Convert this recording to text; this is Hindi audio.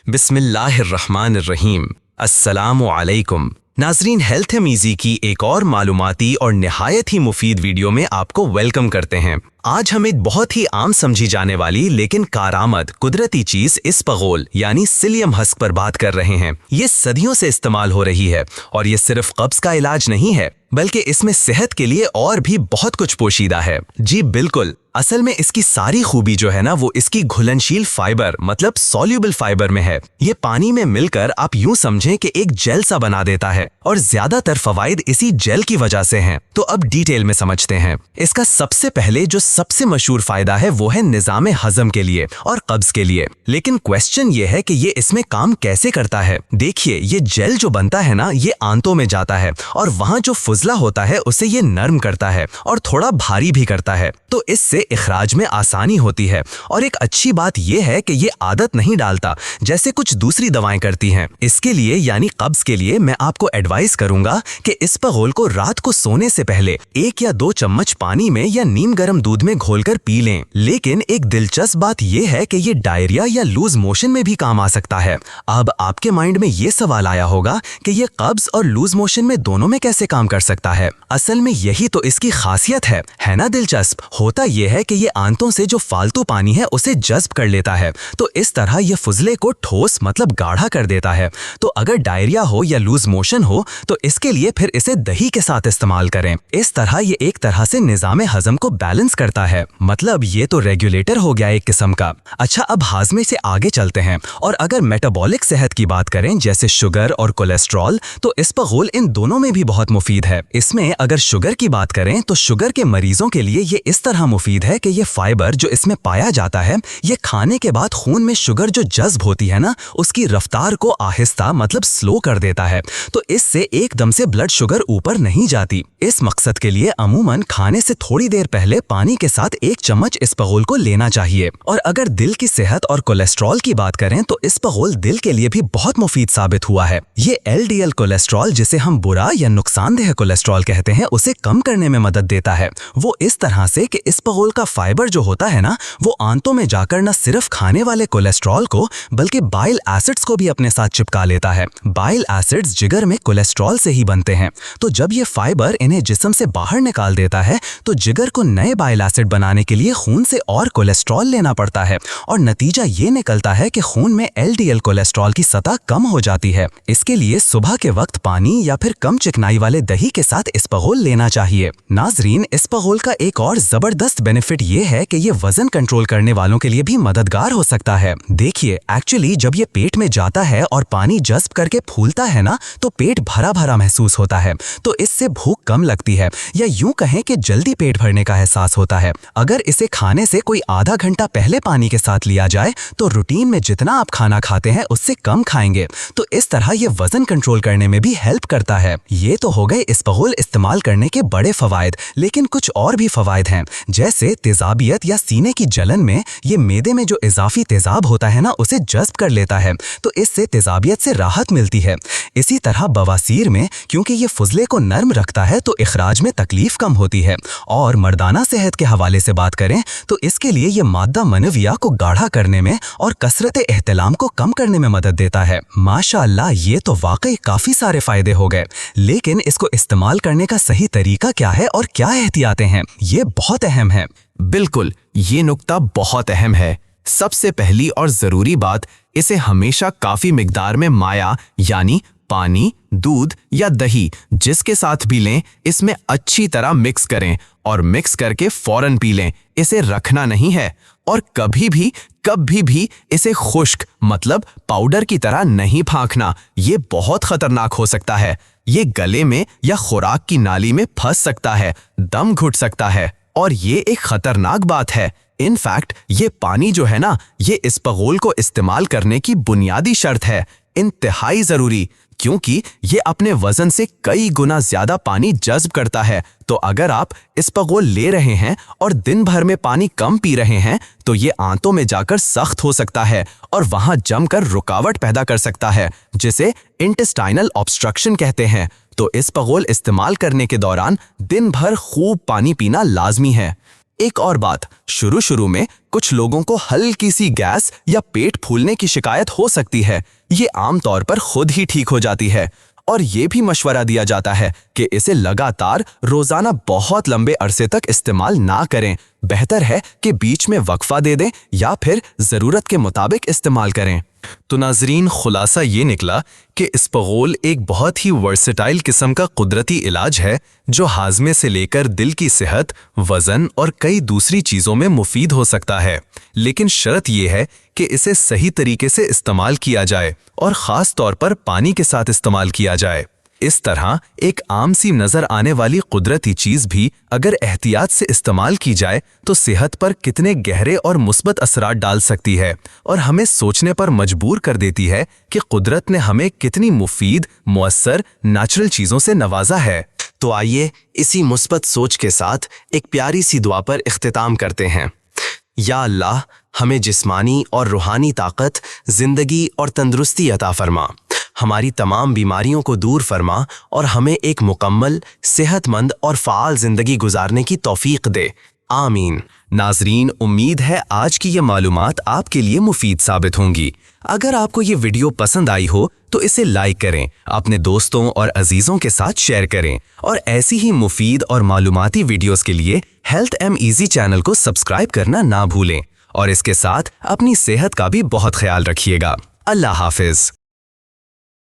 बिस्मिल्लाहिर्रहमानिर्रहीम। अस्सलामु अलैकुम। नाजरीन, हेल्थ एम ईजी की एक और मालूमाती और निहायत ही मुफीद वीडियो में आपको वेलकम करते हैं। आज हम एक बहुत ही आम समझी जाने वाली लेकिन कारामद कुदरती चीज इस्पगोल यानी सिलियम हस्क पर बात कर रहे हैं। ये सदियों से इस्तेमाल हो रही है और ये सिर्फ कब्ज का इलाज नहीं है बल्कि इसमें सेहत के लिए और भी बहुत कुछ पोशीदा है। जी बिल्कुल, असल में इसकी सारी खूबी जो है ना वो इसकी घुलनशील फाइबर मतलब सॉल्युबल फाइबर में है। ये पानी में मिलकर आप यूं समझें कि एक जेल सा बना देता है और ज्यादातर फवाइद इसी जेल की वजह से हैं। तो अब डिटेल में समझते हैं। इसका सबसे पहले जो सबसे मशहूर फायदा है वो है निजाम हजम के लिए और कब्ज के लिए। लेकिन क्वेश्चन ये है कि ये इसमें काम कैसे करता है। देखिए, ये जेल जो बनता है ना ये आंतों में जाता है और वहां जो फुजला होता है उसे ये नर्म करता है और थोड़ा भारी भी करता है, तो इससे इखराज में आसानी होती है। और एक अच्छी बात यह है कि ये आदत नहीं डालता जैसे कुछ दूसरी दवाएं करती हैं। इसके लिए यानी कब्ज के लिए मैं आपको एडवाइस करूंगा कि इस्पगोल को रात को सोने से पहले 1 या 2 चम्मच पानी में या नीम गर्म दूध में घोलकर पी लें। लेकिन एक दिलचस्प बात यह है कि ये डायरिया या लूज मोशन में भी काम आ सकता है। अब आपके माइंड में ये सवाल आया होगा कि ये कब्ज और लूज मोशन में दोनों में कैसे काम कर सकता है। असल में यही तो इसकी खासियत है ना दिलचस्प। होता यह है कि ये आंतों से जो फालतू पानी है उसे जज्ब कर लेता है, तो इस तरह ये फुजले को ठोस मतलब गाढ़ा कर देता है। तो अगर डायरिया हो या लूज मोशन हो तो इसके लिए फिर इसे दही के साथ इस्तेमाल करें। इस तरह ये एक तरह से निजाम हजम को बैलेंस करता है। मतलब ये तो रेगुलेटर हो गया एक किस्म का। अच्छा, अब हाजमे से आगे चलते हैं और अगर मेटाबॉलिक सेहत की बात करें जैसे शुगर और कोलेस्ट्रॉल, तो इस्पगोल इन दोनों में भी बहुत मुफीद है। इसमें अगर शुगर की बात करें तो शुगर के मरीजों के लिए ये इस तरह मुफीद है कि ये फाइबर जो इसमें पाया जाता है ये खाने के बाद खून में शुगर जो जज्ब होती है ना उसकी रफ्तार को आहिस्ता मतलब स्लो कर देता है, तो इससे एकदम से ब्लड शुगर ऊपर नहीं जाती। इस मकसद के लिए अमूमन खाने से थोड़ी देर पहले पानी के साथ 1 चम्मच इस्पगोल को लेना चाहिए। और अगर दिल की सेहत और कोलेस्ट्रॉल की बात करें तो इस्पगोल दिल के लिए भी बहुत मुफीद साबित हुआ है। ये LDL कोलेस्ट्रॉल जिसे हम बुरा या नुकसानदेह कोलेस्ट्रॉल कहते हैं उसे कम करने में मदद देता है। वो इस तरह से कि इस्पगोल का फाइबर जो होता है ना वो आंतों में जाकर न सिर्फ खाने वाले कोलेस्ट्रॉल को बल्कि बाइल एसिड्स को भी अपने साथ चिपका लेता है। बाइल एसिड्स जिगर में कोलेस्ट्रॉल से ही बनते हैं, तो जब ये फाइबर इन्हें जिस्म से बाहर निकाल देता है तो जिगर को नए बाइल एसिड बनाने के लिए खून से और कोलेस्ट्रॉल लेना पड़ता है और नतीजा ये निकलता है कि खून में LDL कोलेस्ट्रॉल की सतह कम हो जाती है। इसके लिए सुबह के वक्त पानी या फिर कम चिकनाई वाले दही के साथ इस्पगोल लेना चाहिए। नाजरीन, इस्पगोल का एक और जबरदस्त बेनिफिट ये है कि ये वजन कंट्रोल करने वालों के लिए भी मददगार हो सकता है। देखिए, एक्चुअली जब ये पेट में जाता है और पानी जज्ब करके फूलता है ना तो पेट भरा भरा महसूस होता है, तो इससे भूख कम लगती है या यूं कहें कि जल्दी पेट भरने का एहसास होता है। अगर इसे खाने से कोई आधा घंटा पहले पानी के साथ लिया जाए तो रूटीन में जितना आप खाना खाते हैं उससे कम खाएंगे, तो इस तरह ये वजन कंट्रोल करने में भी हेल्प करता है। ये तो हो गए इस्पगोल इस्तेमाल करने के बड़े फवायद, लेकिन कुछ और भी फवायद हैं जैसे तेजाबियत या सीने की जलन में ये मैदे में जो इजाफी तेजाब होता है ना उसे जज्ब कर लेता है, तो इससे तेजाबियत से राहत मिलती है। इसी तरह बवासीर में क्योंकि ये फुजले को नर्म रखता है तो इखराज में तकलीफ कम होती है। और मर्दाना सेहत के हवाले से बात करें तो इसके लिए ये मादा मनविया को गाढ़ा करने में और कसरत एहतलाम को कम करने में मदद देता है। माशाअल्लाह, ये तो वाकई काफी सारे फायदे हो गए, लेकिन इसको इस्तेमाल करने का सही तरीका क्या है और क्या एहतियातें हैं, ये बहुत अहम है। बिल्कुल, ये नुक्ता बहुत अहम है। सबसे पहली और जरूरी बात, इसे हमेशा काफी मिकदार में माया यानी पानी, दूध या दही जिसके साथ भी लें इसमें अच्छी तरह मिक्स करें और मिक्स करके फौरन पी लें। इसे रखना नहीं है और कभी भी इसे खुश्क मतलब पाउडर की तरह नहीं फांकना, ये बहुत खतरनाक हो सकता है। ये गले में या खुराक की नाली में फंस सकता है, दम घुट सकता है और ये एक खतरनाक बात है। इनफैक्ट ये पानी जो है ना ये इस्पगोल को इस्तेमाल करने की बुनियादी शर्त है, इंतहाई जरूरी, क्योंकि ये अपने वजन से कई गुना ज्यादा पानी जज्ब करता है। तो अगर आप इस्पगोल ले रहे हैं और दिन भर में पानी कम पी रहे हैं तो ये आंतों में जाकर सख्त हो सकता है और वहां जमकर रुकावट पैदा कर सकता है जिसे इंटेस्टाइनल ऑब्स्ट्रक्शन कहते हैं। तो इस्पगोल इस्तेमाल करने के दौरान दिन भर खूब पानी पीना लाजमी है। एक और बात, शुरू में कुछ लोगों को हल्की सी गैस या पेट फूलने की शिकायत हो सकती है। ये आमतौर पर खुद ही ठीक हो जाती है और ये भी मशवरा दिया जाता है कि इसे लगातार रोजाना बहुत लंबे अरसे तक इस्तेमाल ना करें। बेहतर है कि बीच में वक्फा दे दें या फिर ज़रूरत के मुताबिक इस्तेमाल करें। तो नाजरीन, खुलासा ये निकला कि इस्पगोल एक बहुत ही वर्सेटाइल किस्म का कुदरती इलाज है जो हाजमे से लेकर दिल की सेहत, वजन और कई दूसरी चीज़ों में मुफीद हो सकता है। लेकिन शर्त यह है कि इसे सही तरीके से इस्तेमाल किया जाए और ख़ास तौर पर पानी के साथ इस्तेमाल किया जाए। इस तरह एक आम सी नज़र आने वाली कुदरती चीज़ भी अगर एहतियात से इस्तेमाल की जाए तो सेहत पर कितने गहरे और मुस्बत असरात डाल सकती है और हमें सोचने पर मजबूर कर देती है कि कुदरत ने हमें कितनी मुफीद, मुअस्सर, नेचुरल चीज़ों से नवाजा है। तो आइए इसी मुस्बत सोच के साथ एक प्यारी सी दुआ पर इख्तिताम करते हैं। या अल्लाह, हमें जिस्मानी और रूहानी ताकत, जिंदगी और तंदुरुस्ती अता फरमा, हमारी तमाम बीमारियों को दूर फरमा और हमें एक मुकम्मल, सेहतमंद और फ़ाल ज़िंदगी गुजारने की तौफीक दे। आमीन। नाजरीन, उम्मीद है आज की ये मालूमात आपके लिए मुफीद साबित होंगी। अगर आपको ये वीडियो पसंद आई हो तो इसे लाइक करें, अपने दोस्तों और अजीज़ों के साथ शेयर करें और ऐसी ही मुफीद और मालूमाती वीडियोस के लिए हेल्थ एम ईजी चैनल को सब्सक्राइब करना ना भूलें और इसके साथ अपनी सेहत का भी बहुत ख्याल रखिएगा। अल्लाह हाफिज।